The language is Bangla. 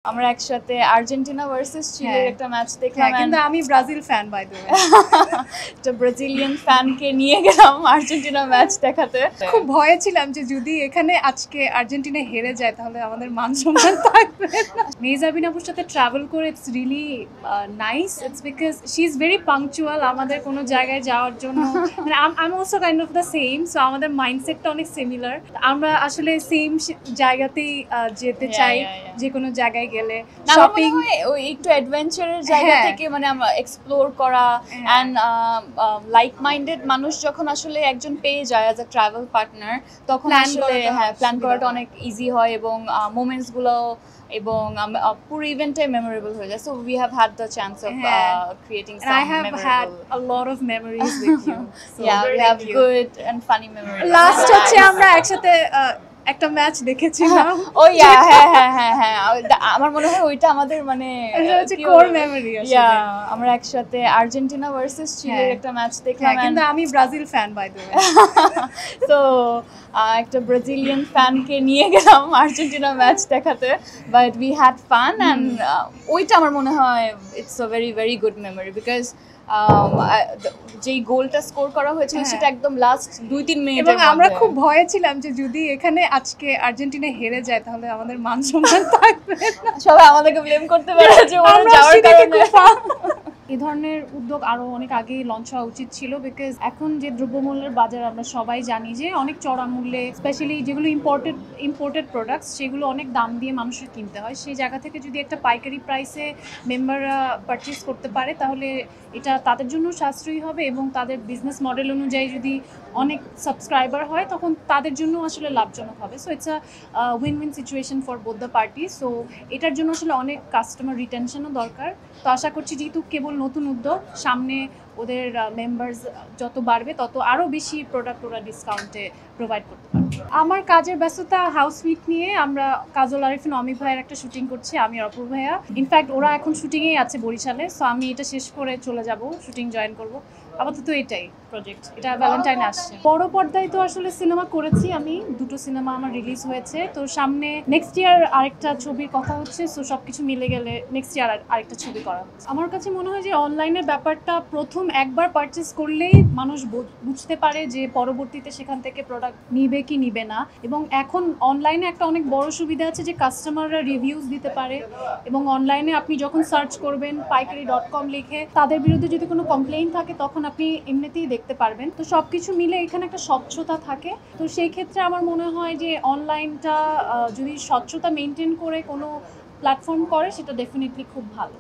আমরা একসাথে আর্জেন্টিনা ভার্সেস চিলির একটা ম্যাচ দেখলাম, কিন্তু আমি Brazil fan by the way. একটা ব্রাজিলিয়ান ফ্যানকে নিয়ে গেলাম আর্জেন্টিনা ম্যাচ দেখাতে। খুব ভয়ে ছিলাম যে যদি এখানে আজকে আর্জেন্টিনা হেরে যায় তাহলে আমাদের মান সম্মান থাকবে না। মেহজাবিন আপুর সাথে ট্রাভেল করে it's really nice. It's because she is very punctual. আমাদের কোনো জায়গায় যাওয়ার জন্য মানে I am also kind of the same, so আমাদের মাইন্ডসেটটা অনেক সিমিলার। আমরা আসলে সেম জায়গাতেই যেতে চাই যে কোনো জায়গায় গেলে। শপিং ওই একটু অ্যাডভেঞ্চারের জায়গা থেকে মানে আমরা এক্সপ্লোর করা এন্ড লাইক মাইন্ডেড মানুষ যখন আসলে একজন পেয়ে যায় অ্যাজ আ ট্রাভেল পার্টনার, তখন আসলে প্ল্যান করাটা অনেক ইজি হয় এবং মোমেন্টস গুলো এবং পুরো ইভেন্টটাই মেমোরেবল হয়ে যায়। So we have had the chance of creating some I have had a lot of memories with you. So yeah, we have good and funny memories. Last হচ্ছে আমরা একসাথে একটা ম্যাচ দেখেছিলাম। ও ইয়া হ্যাঁ আমার মনে হয় ওইটা আমাদের মানে কোর মেমরি আসলে। আমরা একসাথে আর্জেন্টিনা ভার্সেস চিলির একটা ম্যাচ দেখলাম, কিন্তু আমি Brazil fan by the way. তো একটা ব্রাজিলিয়ান ফ্যানকে নিয়ে গেলাম আর্জেন্টিনা ম্যাচ দেখাতে, but we had fun and ওইটা আমার মনে হয় it's a very very good memory because যেই গোলটা স্কোর করা হয়েছিল সেটা একদম লাস্ট 2-3 মিনিট এবং আমরা খুব ভয়ে ছিলাম যে যদি এখানে আজকে আর্জেন্টিনা হেরে যায় তাহলে আমাদের মান সম্মান থাকবে না। সবাই আমাদেরকে ব্লেম করতে পারে যে ওরা যাওয়ার কারণে। এই ধরনের উদ্যোগ আরো অনেক আগেই লঞ্চ হওয়া উচিত ছিল, বিকজ এখন যে দ্রব্যমূল্যের বাজার আমরা সবাই জানি যে অনেক চড়া মূল্যে, স্পেশালি যেগুলো ইম্পোর্টেড প্রোডাক্টস সেগুলো অনেক দাম দিয়ে মানুষের কিনতে হয়। সেই জায়গা থেকে যদি একটা পাইকারি প্রাইসে মেম্বাররা পারচেস করতে পারে তাহলে এটা তাদের জন্য সাশ্রয়ী হবে এবং তাদের বিজনেস মডেল অনুযায়ী যদি অনেক সাবস্ক্রাইবার হয় তখন তাদের জন্য আসলে লাভজনক হবে। So it's a win win situation for both the party. So এটার জন্য আসলে অনেক কাস্টমার রিটেনশনও দরকার। তো আশা করছি যেহেতু কেবল নতুন উদ্যোগ, সামনে ওদের মেম্বার্স যত বাড়বে তত আরও বেশি প্রোডাক্ট ওরা ডিসকাউন্টে প্রোভাইড করতে পারবে। আমার কাজের ব্যস্ততা হাউস উইক নিয়ে আমরা কাজল আরিফিন অমিত ভাইয়ের একটা শুটিং করছি, আমি আর অপূর্ব ভাইয়া। ইনফ্যাক্ট ওরা এখন শুটিংয়েই আছে বরিশালে, সো আমি এটা শেষ করে চলে যাব, শুটিং জয়েন করব। আপাতত এটাই প্রজেক্ট, এটা ভ্যালেন্টাইন আসছে। বড় পর্দায় তো আসলে সিনেমা করেছি আমি, 2টো সিনেমা আমার রিলিজ হয়েছে। তো সামনে নেক্সট ইয়ার আরেকটা ছবির কথা হচ্ছে, সো সবকিছু মিলে গেলে নেক্সট ইয়ার আরেকটা ছবি করা হচ্ছে। আমার কাছে মনে হয় যে অনলাইনের ব্যাপারটা প্রথম একবার পারচেস করলেই মানুষ বুঝতে পারে যে পরবর্তীতে সেখান থেকে প্রোডাক্ট নিবে কি নিবে না। এবং এখন অনলাইনে একটা অনেক বড় সুবিধা আছে যে কাস্টমাররা রিভিউজ দিতে পারে এবং অনলাইনে আপনি যখন সার্চ করবেন পাইকারি.com লিখে তাদের বিরুদ্ধে যদি কোনো কমপ্লেইন থাকে তখন আপনি এমনিতেই দেখতে পারবেন। তো সব কিছু মিলে এখানে একটা স্বচ্ছতা থাকে। তো সেই ক্ষেত্রে আমার মনে হয় যে অনলাইনটা যদি স্বচ্ছতা মেনটেন করে কোনো প্ল্যাটফর্ম করে সেটা ডেফিনেটলি খুব ভালো।